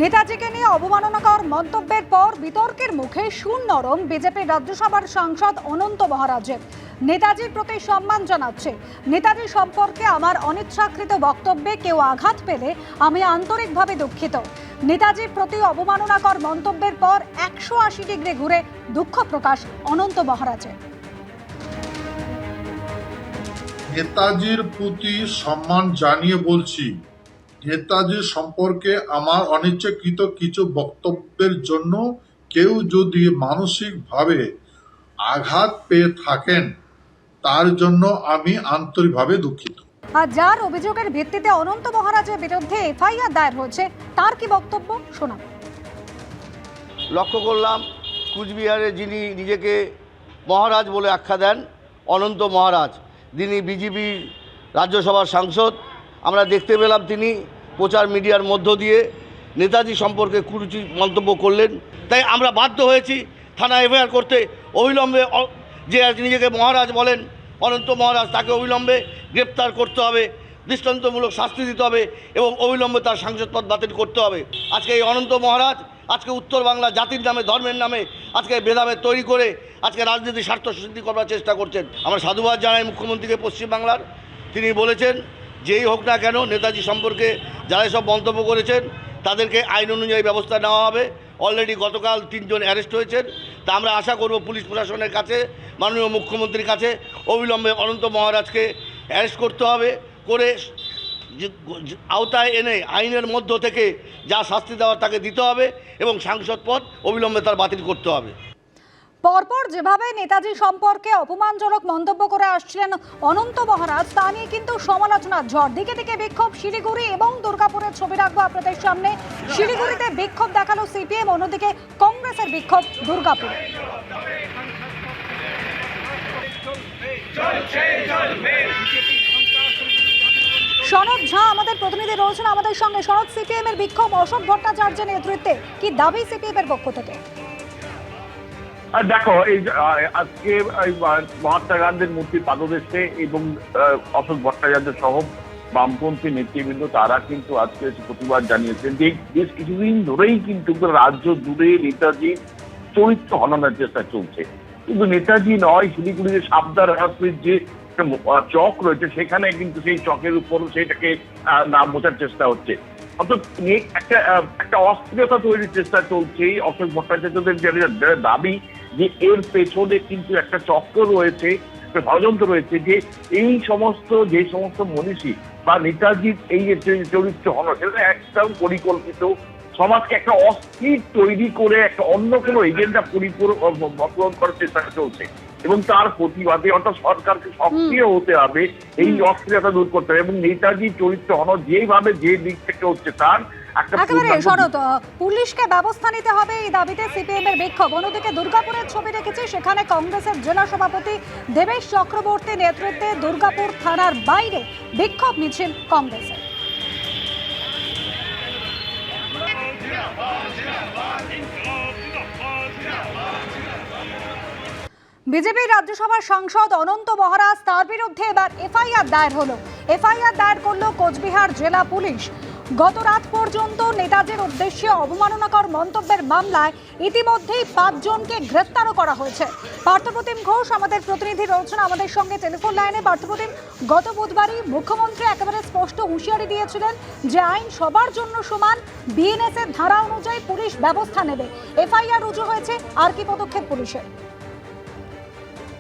নেতাজিকে নিয়ে অবমাননাকর মন্তব্যের পর বিতর্কের মুখে সুর নরম বিজেপির রাজ্যসভার সাংসদ অনন্ত মহারাজের। নেতাজির প্রতি সম্মান জানাচ্ছে। নেতাজি সম্পর্কে আমার অনিচ্ছাকৃত বক্তব্যে কেউ আঘাত পেলে আমি আন্তরিকভাবে দুঃখিত। নেতাজির প্রতি অবমাননাকর মন্তব্যের পর 180 ডিগ্রি ঘুরে দুঃখ প্রকাশ অনন্ত মহারাজের। নেতাজির প্রতি সম্মান জানিয়ে বলছি, নেতাজি সম্পর্কে আমার অনিচ্ছাকৃত কিছু বক্তব্যের জন্য কেউ যদি মানসিকভাবে আঘাত পেয়ে থাকেন তার জন্য আমি আন্তরিকভাবে দুঃখিত। আর যার অভিযোগের ভিত্তিতে অনন্ত মহারাজের বিরুদ্ধে এফআইআর দায়ের হয়েছে তার কি বক্তব্য শোনাব। লক্ষ্য করলাম কুচবিহারে যিনি নিজেকে মহারাজ বলে আখ্যা দেন অনন্ত মহারাজ, যিনি বিজেপির রাজ্যসভার সাংসদ, আমরা দেখতে পেলাম তিনি প্রচার মিডিয়ার মধ্য দিয়ে নেতাজি সম্পর্কে কুরুচি মন্তব্য করলেন। তাই আমরা বাধ্য হয়েছি থানা এফআইআর করতে। অবিলম্বে যে নিজেকে মহারাজ বলেন অনন্ত মহারাজ, তাকে অবিলম্বে গ্রেপ্তার করতে হবে, দৃষ্টান্তমূলক শাস্তি দিতে হবে এবং অবিলম্বে তার সাংসদ পদ বাতিল করতে হবে। আজকে এই অনন্ত মহারাজ আজকে উত্তর বাংলা জাতির নামে, ধর্মের নামে আজকে ভেদাভেদ তৈরি করে আজকে রাজনীতির স্বার্থ সিদ্ধি করবার চেষ্টা করছেন। আমরা সাধুবাদ জানাই মুখ্যমন্ত্রীকে পশ্চিমবাংলার। তিনি বলেছেন যেই হোক না কেন নেতাজি সম্পর্কে যারা সব মন্তব্য করেছেন তাদেরকে আইন অনুযায়ী ব্যবস্থা নেওয়া হবে। অলরেডি গতকাল 3 জন অ্যারেস্ট হয়েছেন। তা আমরা আশা করব পুলিশ প্রশাসনের কাছে, মাননীয় মুখ্যমন্ত্রীর কাছে অবিলম্বে অনন্ত মহারাজকে অ্যারেস্ট করতে হবে, করে আওতায় এনে আইনের মধ্য থেকে যা শাস্তি দেওয়ার তাকে দিতে হবে এবং সাংসদ পদ অবিলম্বে তার বাতিল করতে হবে। পরপর যেভাবে নেতাজি সম্পর্কে অপমানজনক মন্তব্য করে আসছিলেন অনন্ত মহারাজ, তা নিয়ে কিন্তু সমালোচনার ঝড়। দিকে দিকে বিক্ষোভ শিলিগুড়ি এবং দুর্গাপুরের ছবি রাখবো আপনাদের সামনে। শিলিগুড়িতে বিক্ষোভ দেখালো সিপিএম, অন্যদিকে কংগ্রেসের বিক্ষোভ দুর্গাপুরে। সনদ ঝা আমাদের প্রতিনিধি রয়েছেন আমাদের সঙ্গে। সনদ, সিপিএম এর বিক্ষোভ অশোক ভট্টাচার্যের নেতৃত্বে, কি দাবি সিপিএম এর পক্ষ থেকে? দেখো, এই আজকে মহাত্মা গান্ধীর মূর্তি পাদদেশে এবং অশোক ভট্টাচার্য সহ বামপন্থী নেতৃবৃন্দ তারা কিন্তু আজকে প্রতিবাদ জানিয়েছেন যে বেশ কিছুদিন ধরেই কিন্তু রাজ্য জুড়ে নেতাজির চরিত্র হননের চেষ্টা চলছে। কিন্তু নেতাজি নয়, শিলিগুড়ির সাবদার রাজনীতির যে চক রয়েছে সেখানে কিন্তু সেই চকের উপর সেটাকে নাম বোঝার চেষ্টা হচ্ছে। অর্থাৎ একটা অস্থিরতা তৈরির চেষ্টা চলছে। অশোক ভট্টাচার্যদের দাবি যে এর পেছনে কিন্তু একটা চক্র রয়েছে, একটা ষড়যন্ত্র রয়েছে, যে এই যে সমস্ত মনীষী বা নেতাজির এই চরিত্র হন সেটা একদম পরিকল্পিত, সমাজকে একটা অস্থির তৈরি করে একটা অন্য কোনো এজেন্ডা পূরণ করার চেষ্টা চলছে এবং তার প্রতিবাদে অর্থাৎ সরকারকে সক্রিয় হতে হবে, এই অস্থিরতা দূর করতে হবে এবং নেতাজি চরিত্র হন যেভাবে যে দিক থেকে হচ্ছে তার একেবারে শরৎ, পুলিশকে ব্যবস্থা নিতে হবে, এই দাবিতে সিপিএম এর বিক্ষোভ। অন্যদিকে দুর্গাপুরের ছবি রেখেছে, সেখানে কংগ্রেসের জেলা সভাপতি দেবেশ চক্রবর্তী নেতৃত্বে দুর্গাপুর থানার বাইরে বিক্ষোভ মিছিল কংগ্রেসের। বিজেপির রাজ্যসভার সাংসদ অনন্ত মহারাজ, তার বিরুদ্ধে এবার এফআইআর দায়ের হলো। এফআইআর দায়ের করলো কোচবিহার জেলা পুলিশ। গত রাত পর্যন্ত নেতাজির উদ্দেশ্যে অবমাননাকর মন্তব্যের মামলায় ইতিমধ্যেই 5 জনকে গ্রেফতারও করা হয়েছে। পার্থপ্রতিম ঘোষ আমাদের প্রতিনিধি রয়েছেন আমাদের সঙ্গে টেলিফোন লাইনে। পার্থপ্রতিম, গত বুধবারই মুখ্যমন্ত্রী একেবারে স্পষ্ট হুঁশিয়ারি দিয়েছিলেন যে আইন সবার জন্য সমান, বিএনএস এর ধারা অনুযায়ী পুলিশ ব্যবস্থা নেবে। এফআইআর রুজু হয়েছে, আর কি পদক্ষেপ পুলিশের?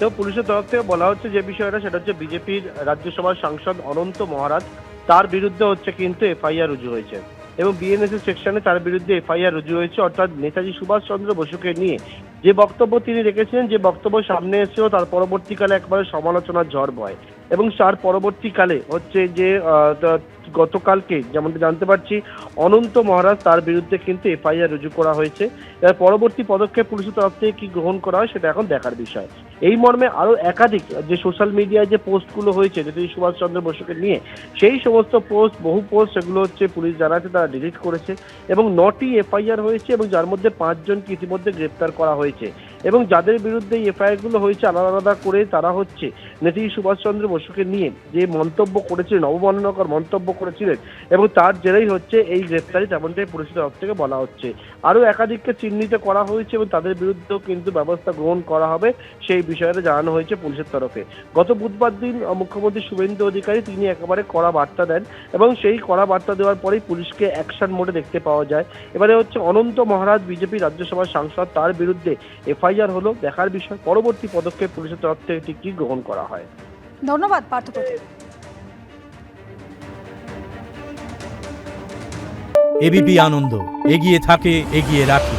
তো পুলিশের তরফ থেকে বলা হচ্ছে যে বিষয়টা, সেটা হচ্ছে বিজেপির রাজ্যসভার সাংসদ অনন্ত মহারাজ, তার বিরুদ্ধে হচ্ছে কিন্তু এফআইআর রুজু হয়েছে এবং বিএনএস সেকশনে তার বিরুদ্ধে এফআইআর রুজু হয়েছে। অর্থাৎ নেতাজি সুভাষচন্দ্র বসুকে নিয়ে যে বক্তব্য তিনি রেখেছিলেন, যে বক্তব্য সামনে এসেছিল, তার পরবর্তীকালে একবারে সমালোচনার ঝড় বয় এবং তার পরবর্তীকালে হচ্ছে যে গতকালকে যেমনটা জানতে পারছি অনন্ত মহারাজ, তার বিরুদ্ধে কিন্তু এফআইআর রুজু করা হয়েছে। এর পরবর্তী পদক্ষেপ পুলিশের তরফ থেকে কি গ্রহণ করা হয় সেটা এখন দেখার বিষয়। এই মর্মে আরো একাধিক যে সোশ্যাল মিডিয়ায় যে পোস্টগুলো হয়েছে নেতাজি সুভাষচন্দ্র বসুকে নিয়ে, সেই সমস্ত বহু পোস্ট সেগুলো হচ্ছে পুলিশ জানাচ্ছে তারা ডিলিট করেছে এবং 9টি এফআইআর হয়েছে এবং যার মধ্যে 5 জনকে ইতিমধ্যে গ্রেপ্তার করা হয়েছে। এবং যাদের বিরুদ্ধে এই এফআইআরগুলো হয়েছে আলাদা আলাদা করে তারা হচ্ছে নেতাজি সুভাষচন্দ্র বসুকে নিয়ে যে মন্তব্য করেছিলেন, অবমাননাকর মন্তব্য করেছিলেন, এবং তার জেরেই হচ্ছে এই গ্রেপ্তারি, তেমনটাই পুলিশের তরফ থেকে বলা হচ্ছে। আরও একাধিককে চিহ্নিত করা হয়েছে এবং তাদের বিরুদ্ধেও কিন্তু ব্যবস্থা গ্রহণ করা হবে, সেই বিষয়টা জানানো হয়েছে পুলিশের তরফে। গত বুধবার দিন মুখ্যমন্ত্রী শুভেন্দু অধিকারী তিনি একেবারে কড়া বার্তা দেন এবং সেই কড়া বার্তা দেওয়ার পরেই পুলিশকে অ্যাকশন মোডে দেখতে পাওয়া যায়। এবারে হচ্ছে অনন্ত মহারাজ বিজেপি রাজ্যসভার সাংসদ, তার বিরুদ্ধে এফআইআর হলো, দেখার বিষয় পরবর্তী পদক্ষেপ পুলিশের তরফ থেকে ঠিক কি গ্রহণ করা হয়। ধন্যবাদ পার্থপ্রতিম। এবিপি আনন্দ এগিয়ে থাকে, এগিয়ে রাখে।